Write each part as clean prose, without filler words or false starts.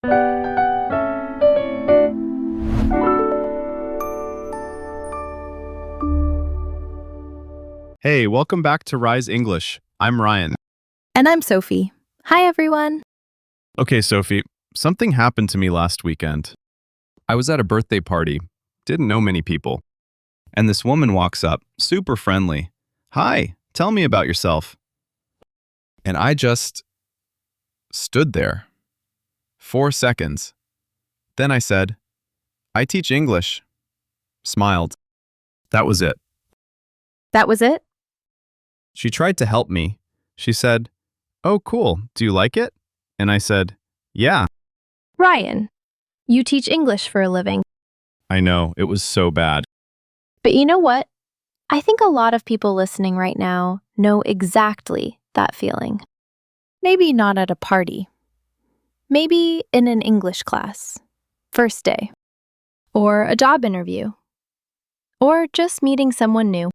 Hey, welcome back to Rise English. I'm Ryan. And I'm Sophie. Hi, everyone. Okay, Sophie, something happened to me last weekend. I was at a birthday party, didn't know many people, and this woman walks up, super friendly. Hi, tell me about yourself. And I just stood there. 4 seconds. Then I said, I teach English. Smiled. That was it. That was it? She tried to help me. She said, Oh, cool. Do you like it? And I said, Yeah. Ryan, you teach English for a living. I know, it was so bad. But you know what? I think a lot of people listening right now know exactly that feeling. Maybe not at a party. Maybe in an English class, first day, or a job interview, or just meeting someone new.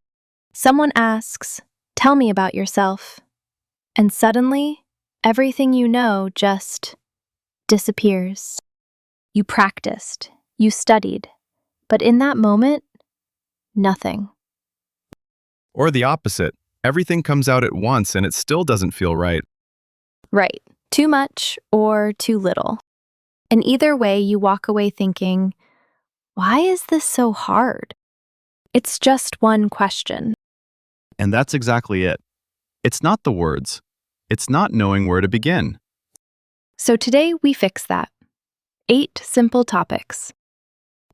Someone asks, Tell me about yourself. And suddenly, everything you know just disappears. You practiced, you studied, but in that moment, nothing. Or the opposite. Everything comes out at once and it still doesn't feel right. Right, too much or too little. And either way, you walk away thinking, why is this so hard? It's just one question. And that's exactly it. It's not the words. It's not knowing where to begin. So today we fix that. 8 simple topics.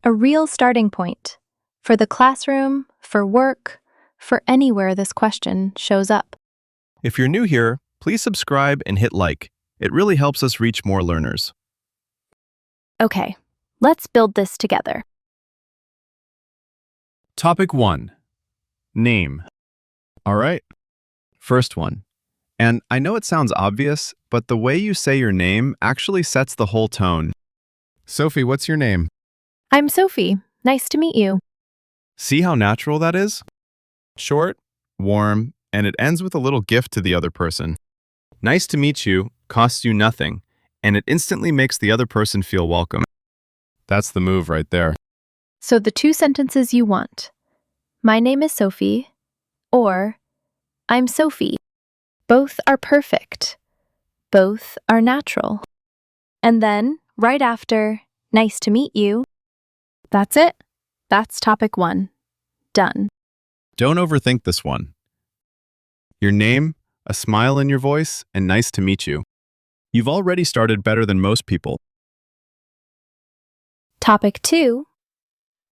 A real starting point for the classroom, for work, for anywhere this question shows up. If you're new here, please subscribe and hit like. It really helps us reach more learners. Okay, let's build this together. Topic 1. Name. All right. First one. And I know it sounds obvious, but the way you say your name actually sets the whole tone. Sophie, what's your name? I'm Sophie. Nice to meet you. See how natural that is? Short, warm, and it ends with a little gift to the other person. Nice to meet you costs you nothing, and it instantly makes the other person feel welcome. That's the move right there. So the 2 sentences you want. My name is Sophie, or I'm Sophie. Both are perfect. Both are natural. And then, right after, nice to meet you, that's it. That's topic 1. Done. Don't overthink this one. Your name, a smile in your voice, and nice to meet you. You've already started better than most people. Topic 2.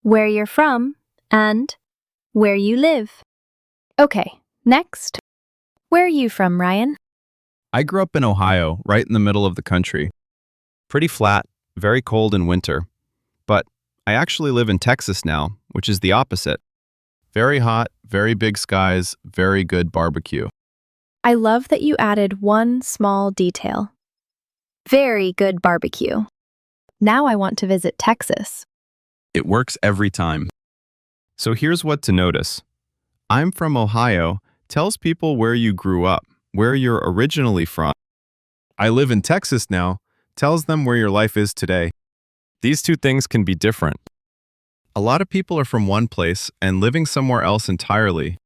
Where you're from and where you live. Okay, next. Where are you from, Ryan? I grew up in Ohio, right in the middle of the country. Pretty flat, very cold in winter. But I actually live in Texas now, which is the opposite. Very hot, very big skies, very good barbecue. I love that you added one small detail. Very good barbecue. Now I want to visit Texas. It works every time. So here's what to notice. I'm from Ohio tells people where you grew up, where you're originally from. I live in Texas now tells them where your life is today. These 2 things can be different. A lot of people are from one place and living somewhere else entirely.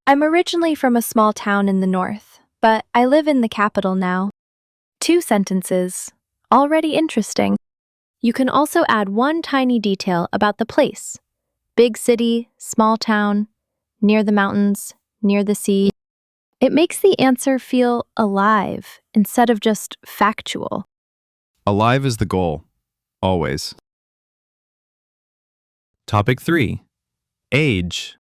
I'm originally from a small town in the north, but I live in the capital now. 2 sentences. Already interesting. You can also add one tiny detail about the place. Big city, small town, near the mountains, near the sea. It makes the answer feel alive instead of just factual. Alive is the goal. Always. Topic 3. Age.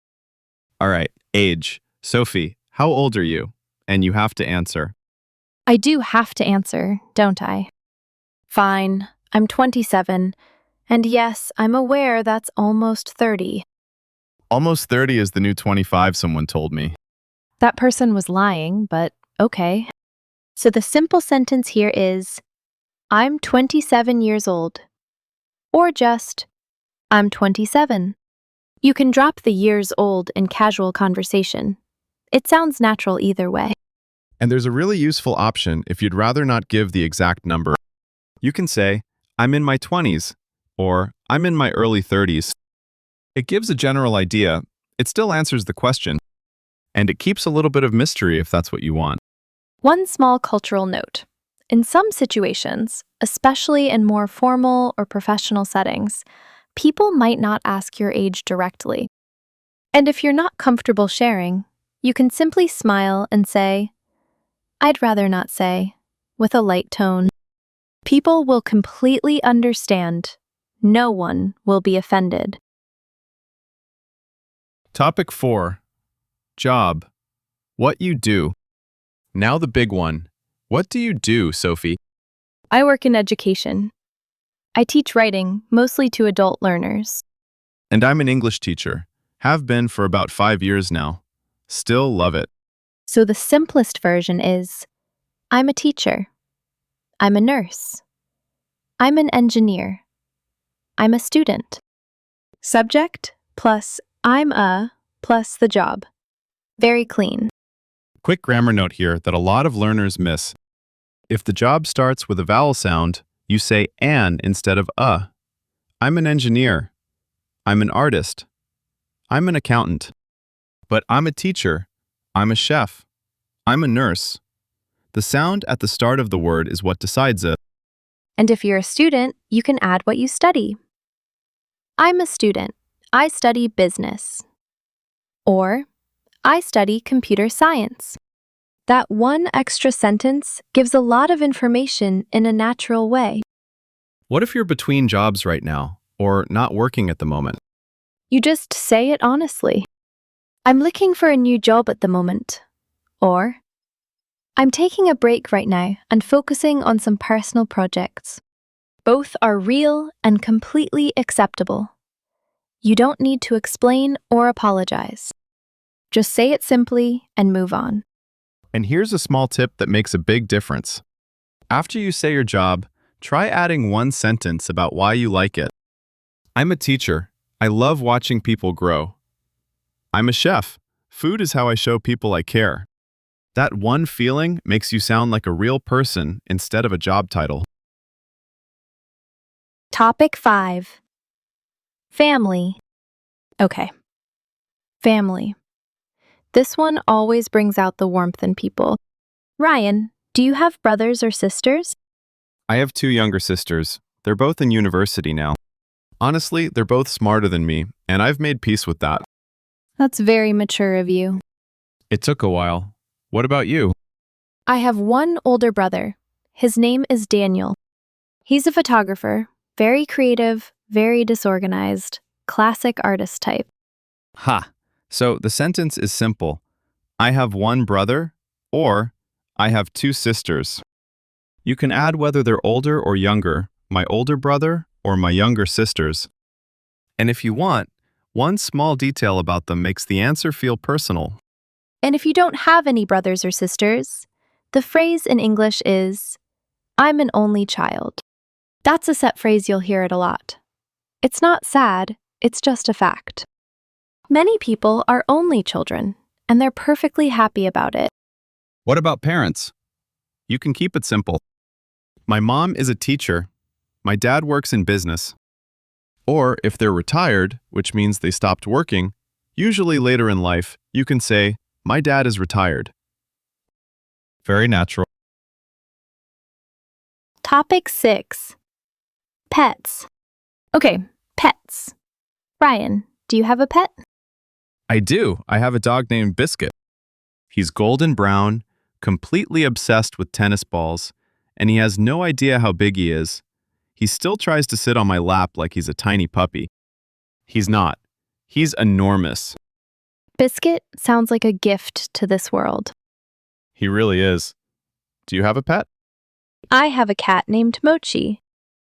All right, age. Sophie, how old are you? And you have to answer. I do have to answer, don't I? Fine, I'm 27, and yes, I'm aware that's almost 30. Almost 30 is the new 25, someone told me. That person was lying, but okay. So the simple sentence here is, I'm 27 years old. Or just, I'm 27. You can drop the years old in casual conversation. It sounds natural either way. And there's a really useful option if you'd rather not give the exact number. You can say, I'm in my 20s, or I'm in my early 30s. It gives a general idea, it still answers the question, and it keeps a little bit of mystery if that's what you want. One small cultural note. In some situations, especially in more formal or professional settings, people might not ask your age directly. And if you're not comfortable sharing, you can simply smile and say, I'd rather not say, with a light tone. People will completely understand. No one will be offended. Topic 4. Job. What you do. Now the big one. What do you do, Sophie? I work in education. I teach writing, mostly to adult learners. And I'm an English teacher. Have been for about 5 years now. Still love it. So the simplest version is, I'm a teacher. I'm a nurse. I'm an engineer. I'm a student. Subject plus I'm a plus the job. Very clean. Quick grammar note here that a lot of learners miss. If the job starts with a vowel sound, you say an instead of a. I'm an engineer. I'm an artist. I'm an accountant. But I'm a teacher. I'm a chef. I'm a nurse. The sound at the start of the word is what decides it. And if you're a student, you can add what you study. I'm a student. I study business. Or, I study computer science. That one extra sentence gives a lot of information in a natural way. What if you're between jobs right now, or not working at the moment? You just say it honestly. I'm looking for a new job at the moment. Or, I'm taking a break right now and focusing on some personal projects. Both are real and completely acceptable. You don't need to explain or apologize. Just say it simply and move on. And here's a small tip that makes a big difference. After you say your job, try adding one sentence about why you like it. I'm a teacher. I love watching people grow. I'm a chef. Food is how I show people I care. That one feeling makes you sound like a real person instead of a job title. Topic 5. Family. Okay. Family. This one always brings out the warmth in people. Ryan, do you have brothers or sisters? I have 2 younger sisters. They're both in university now. Honestly, they're both smarter than me, and I've made peace with that. That's very mature of you. It took a while. What about you? I have one older brother. His name is Daniel. He's a photographer, very creative, very disorganized, classic artist type. Ha! So the sentence is simple. I have one brother, or I have 2 sisters. You can add whether they're older or younger, my older brother or my younger sisters. And if you want, one small detail about them makes the answer feel personal. And if you don't have any brothers or sisters, the phrase in English is, I'm an only child. That's a set phrase you'll hear it a lot. It's not sad, it's just a fact. Many people are only children, and they're perfectly happy about it. What about parents? You can keep it simple. My mom is a teacher. My dad works in business. Or if they're retired, which means they stopped working, usually later in life, you can say, my dad is retired. Very natural. Topic 6. Pets. Okay, pets. Ryan, do you have a pet? I do. I have a dog named Biscuit. He's golden brown, completely obsessed with tennis balls, and he has no idea how big he is. He still tries to sit on my lap like he's a tiny puppy. He's not. He's enormous. Biscuit sounds like a gift to this world. He really is. Do you have a pet? I have a cat named Mochi.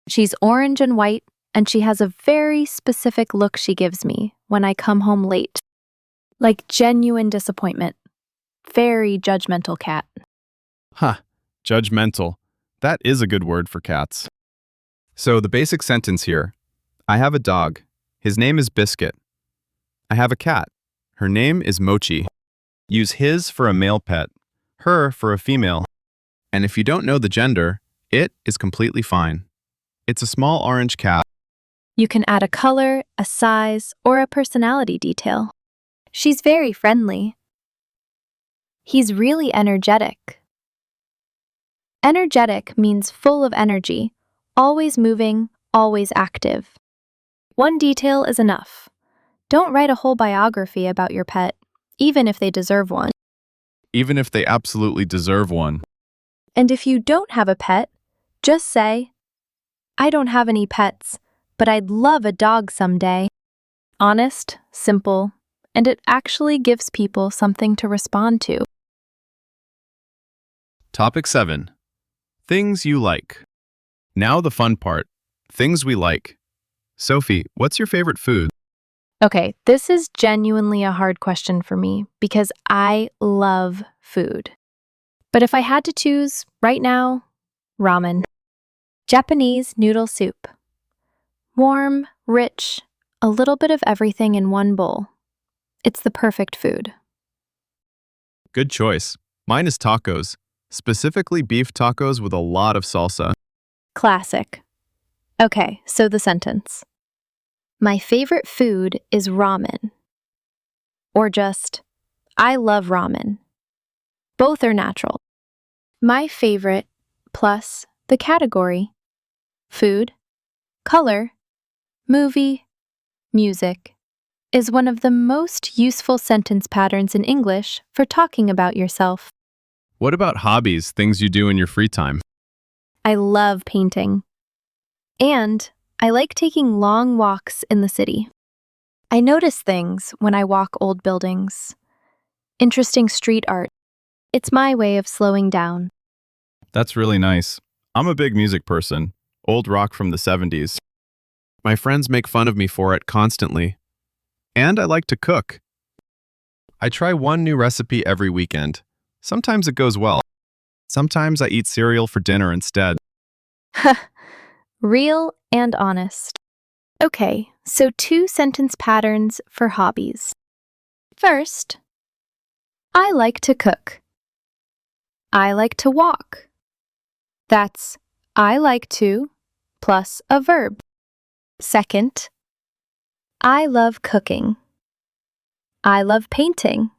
She's orange and white, and she has a very specific look she gives me when I come home late. Like genuine disappointment. Very judgmental cat. Huh. Judgmental. That is a good word for cats. So the basic sentence here. I have a dog. His name is Biscuit. I have a cat. Her name is Mochi. Use his for a male pet, her for a female. And if you don't know the gender, It is completely fine. It's a small orange cat. You can add a color, a size, or a personality detail. She's very friendly. He's really energetic. Energetic means full of energy, always moving, always active. One detail is enough. Don't write a whole biography about your pet, even if they deserve one. Even if they absolutely deserve one. And if you don't have a pet, just say, I don't have any pets, but I'd love a dog someday. Honest, simple, and it actually gives people something to respond to. Topic 7. Things you like. Now the fun part. Things we like. Sophie, what's your favorite food? Okay, this is genuinely a hard question for me because I love food. But if I had to choose right now, ramen. Japanese noodle soup. Warm, rich, a little bit of everything in one bowl. It's the perfect food. Good choice. Mine is tacos, specifically beef tacos with a lot of salsa. Classic. Okay, so the sentence. My favorite food is ramen. Or just, I love ramen. Both are natural. My favorite plus the category. Food, color, movie, music is one of the most useful sentence patterns in English for talking about yourself. What about hobbies, things you do in your free time? I love painting. And I like taking long walks in the city. I notice things when I walk old buildings. Interesting street art. It's my way of slowing down. That's really nice. I'm a big music person, old rock from the 70s. My friends make fun of me for it constantly. And I like to cook. I try one new recipe every weekend. Sometimes it goes well. Sometimes I eat cereal for dinner instead. Real and honest. Okay, so 2 sentence patterns for hobbies. First, I like to cook. I like to walk. That's I like to plus a verb. Second, I love cooking. I love painting.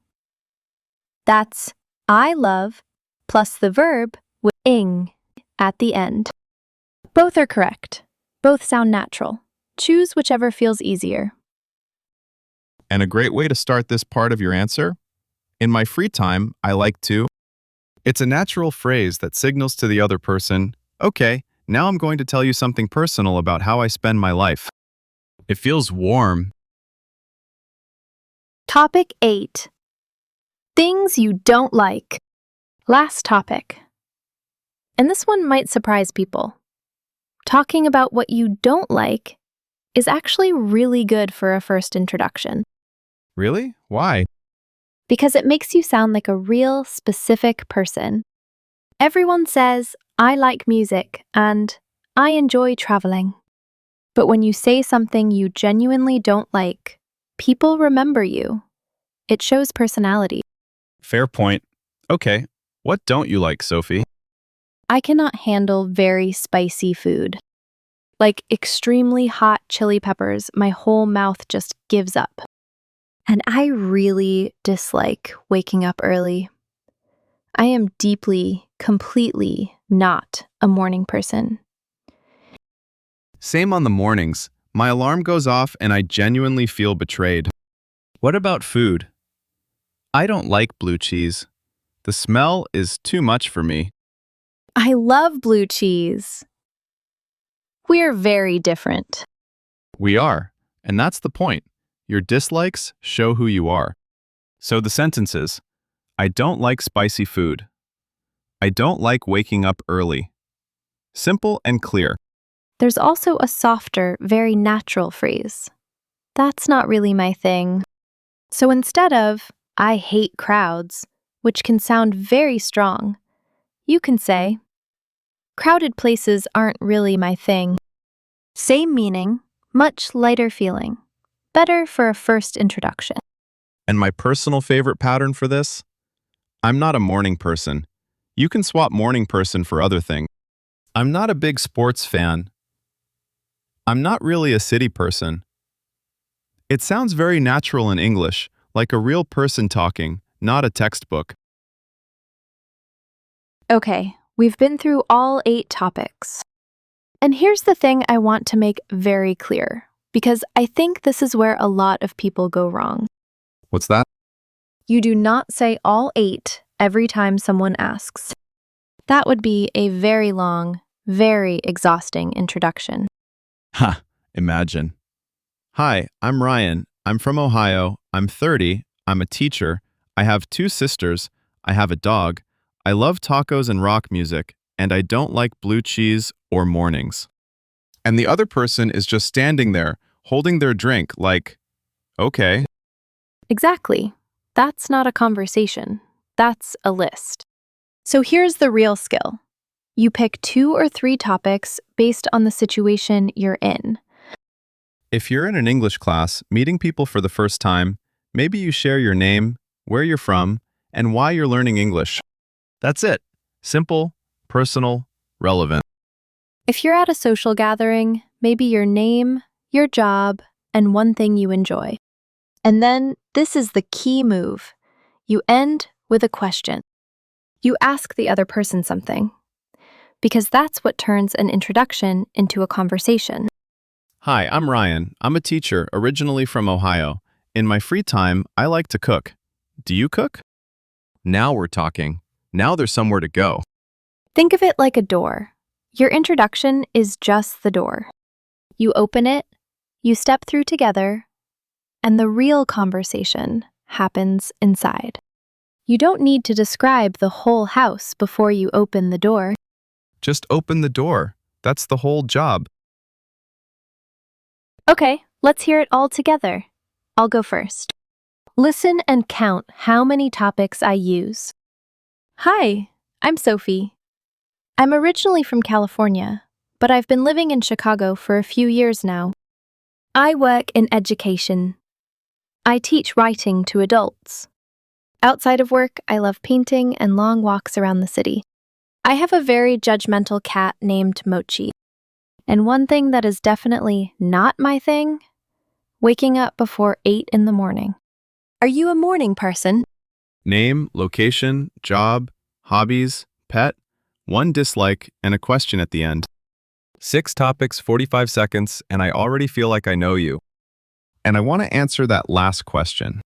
That's I love plus the verb with ing at the end. Both are correct. Both sound natural. Choose whichever feels easier. And a great way to start this part of your answer? In my free time, I like to. It's a natural phrase that signals to the other person, okay, now I'm going to tell you something personal about how I spend my life. It feels warm. Topic 8. Things you don't like. Last topic. And this one might surprise people. Talking about what you don't like is actually really good for a first introduction. Really? Why? Because it makes you sound like a real, specific person. Everyone says, I like music and I enjoy traveling. But when you say something you genuinely don't like, people remember you. It shows personality. Fair point. Okay, what don't you like, Sophie? I cannot handle very spicy food. Like extremely hot chili peppers, my whole mouth just gives up. And I really dislike waking up early. I am deeply, completely not a morning person. Same on the mornings. My alarm goes off and I genuinely feel betrayed. What about food? I don't like blue cheese. The smell is too much for me. I love blue cheese. We're very different. We are, and that's the point. Your dislikes show who you are. So the sentences: I don't like spicy food. I don't like waking up early. Simple and clear. There's also a softer, very natural phrase. That's not really my thing. So instead of, I hate crowds, which can sound very strong, you can say, crowded places aren't really my thing. Same meaning, much lighter feeling. Better for a first introduction. And my personal favorite pattern for this? I'm not a morning person. You can swap morning person for other things. I'm not a big sports fan. I'm not really a city person. It sounds very natural in English, like a real person talking, not a textbook. Okay, we've been through all 8 topics. And here's the thing I want to make very clear, because I think this is where a lot of people go wrong. What's that? You do not say all 8 every time someone asks. That would be a very long, very exhausting introduction. Ha, imagine. Hi, I'm Ryan. I'm from Ohio. I'm 30. I'm a teacher. I have 2 sisters. I have a dog. I love tacos and rock music, and I don't like blue cheese or mornings. And the other person is just standing there, holding their drink like, okay. Exactly. That's not a conversation. That's a list. So here's the real skill. You pick 2 or 3 topics based on the situation you're in. If you're in an English class, meeting people for the first time, maybe you share your name, where you're from, and why you're learning English. That's it. Simple, personal, relevant. If you're at a social gathering, maybe your name, your job, and one thing you enjoy. And then, this is the key move. You end with a question. You ask the other person something, because that's what turns an introduction into a conversation. Hi, I'm Ryan. I'm a teacher, originally from Ohio. In my free time, I like to cook. Do you cook? Now we're talking. Now there's somewhere to go. Think of it like a door. Your introduction is just the door. You open it, you step through together, and the real conversation happens inside. You don't need to describe the whole house before you open the door. Just open the door. That's the whole job. Okay, let's hear it all together. I'll go first. Listen and count how many topics I use. Hi, I'm Sophie. I'm originally from California, but I've been living in Chicago for a few years now. I work in education. I teach writing to adults. Outside of work, I love painting and long walks around the city. I have a very judgmental cat named Mochi. And one thing that is definitely not my thing, waking up before 8 in the morning. Are you a morning person? Name, location, job, hobbies, pet, 1 dislike, and a question at the end. 6 topics, 45 seconds, and I already feel like I know you. And I want to answer that last question.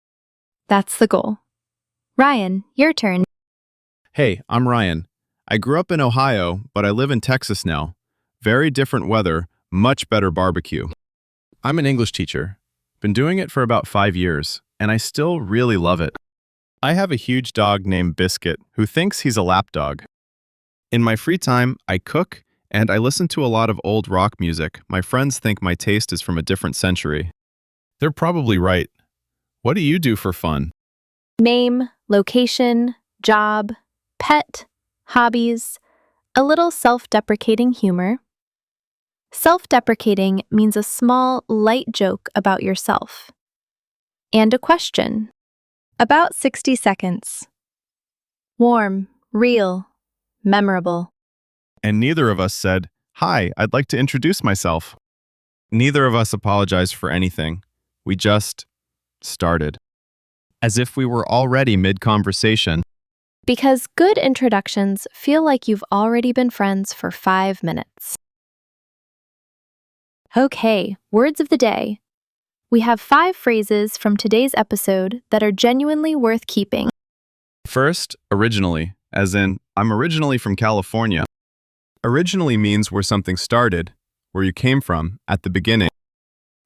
That's the goal. Ryan, your turn. Hey, I'm Ryan. I grew up in Ohio, but I live in Texas now. Very different weather, much better barbecue. I'm an English teacher. Been doing it for about 5 years, and I still really love it. I have a huge dog named Biscuit who thinks he's a lapdog. In my free time, I cook, and I listen to a lot of old rock music. My friends think my taste is from a different century. They're probably right. What do you do for fun? Name, location, job, pet, hobbies, a little self-deprecating humor. Self-deprecating means a small, light joke about yourself. And a question. About 60 seconds. Warm, real, memorable. And neither of us said, "Hi, I'd like to introduce myself." Neither of us apologized for anything. We just started. As if we were already mid-conversation. Because good introductions feel like you've already been friends for 5 minutes. Okay, words of the day. We have 5 phrases from today's episode that are genuinely worth keeping. First, originally, as in, I'm originally from California. Originally means where something started, where you came from, at the beginning.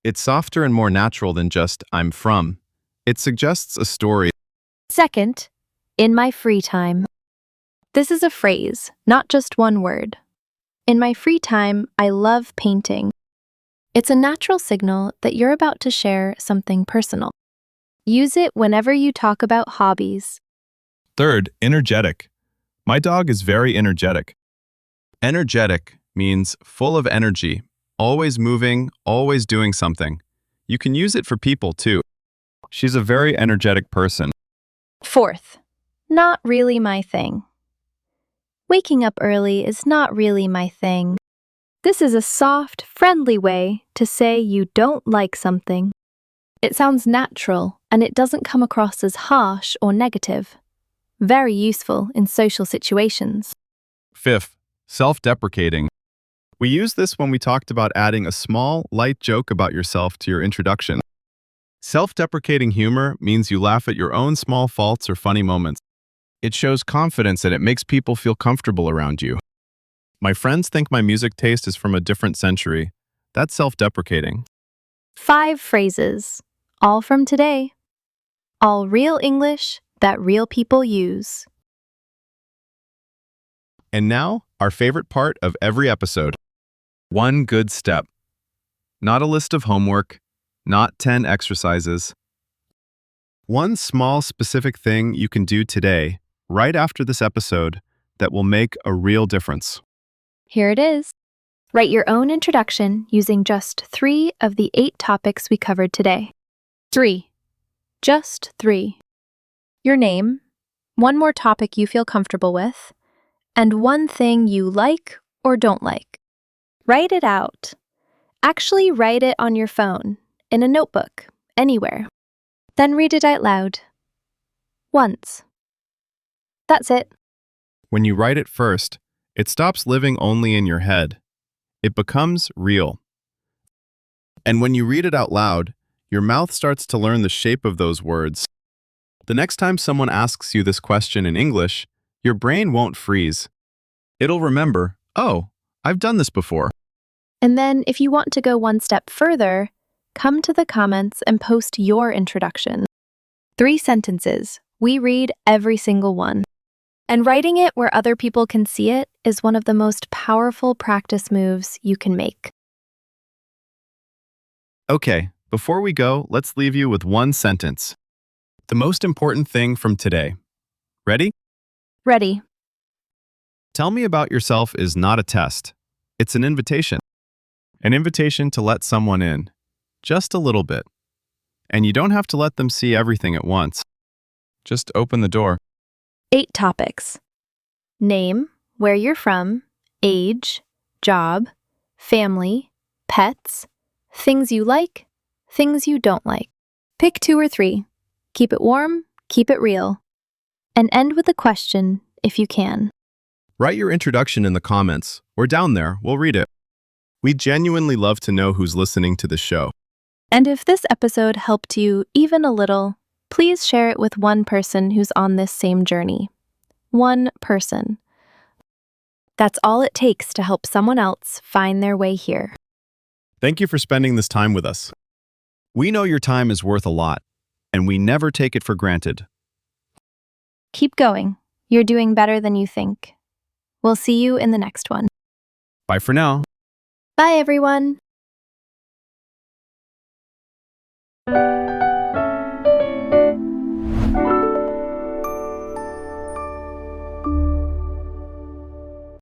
It's softer and more natural than just, I'm from. It suggests a story. Second, in my free time. This is a phrase, not just one word. In my free time, I love painting. It's a natural signal that you're about to share something personal. Use it whenever you talk about hobbies. Third, energetic. My dog is very energetic. Energetic means full of energy, always moving, always doing something. You can use it for people too. She's a very energetic person. Fourth, not really my thing. Waking up early is not really my thing. This is a soft, friendly way to say you don't like something. It sounds natural and it doesn't come across as harsh or negative. Very useful in social situations. Fifth, self-deprecating. We used this when we talked about adding a small, light joke about yourself to your introduction. Self-deprecating humor means you laugh at your own small faults or funny moments. It shows confidence and it makes people feel comfortable around you. My friends think my music taste is from a different century. That's self-deprecating. 5 phrases, all from today. All real English that real people use. And now, our favorite part of every episode. One good step. Not a list of homework, not 10 exercises. One small specific thing you can do today, right after this episode, that will make a real difference. Here it is. Write your own introduction using just 3 of the 8 topics we covered today. 3. Just 3. Your name, one more topic you feel comfortable with, and one thing you like or don't like. Write it out. Actually write it on your phone, in a notebook, anywhere. Then read it out loud. Once. That's it. When you write it first, it stops living only in your head. It becomes real. And when you read it out loud, your mouth starts to learn the shape of those words. The next time someone asks you this question in English, your brain won't freeze. It'll remember, oh, I've done this before. And then, if you want to go one step further, come to the comments and post your introduction. 3 sentences. We read every single one. And writing it where other people can see it is one of the most powerful practice moves you can make. Okay, before we go, let's leave you with one sentence. The most important thing from today. Ready? Ready. Tell me about yourself is not a test. It's an invitation. An invitation to let someone in. Just a little bit. And you don't have to let them see everything at once. Just open the door. 8 topics. Name, where you're from, age, job, family, pets, things you like, things you don't like. Pick 2 or 3. Keep it warm, keep it real. And end with a question if you can. Write your introduction in the comments, or down there, we'll read it. We genuinely love to know who's listening to the show. And if this episode helped you even a little, please share it with one person who's on this same journey. One person. That's all it takes to help someone else find their way here. Thank you for spending this time with us. We know your time is worth a lot, and we never take it for granted. Keep going. You're doing better than you think. We'll see you in the next one. Bye for now. Bye, everyone.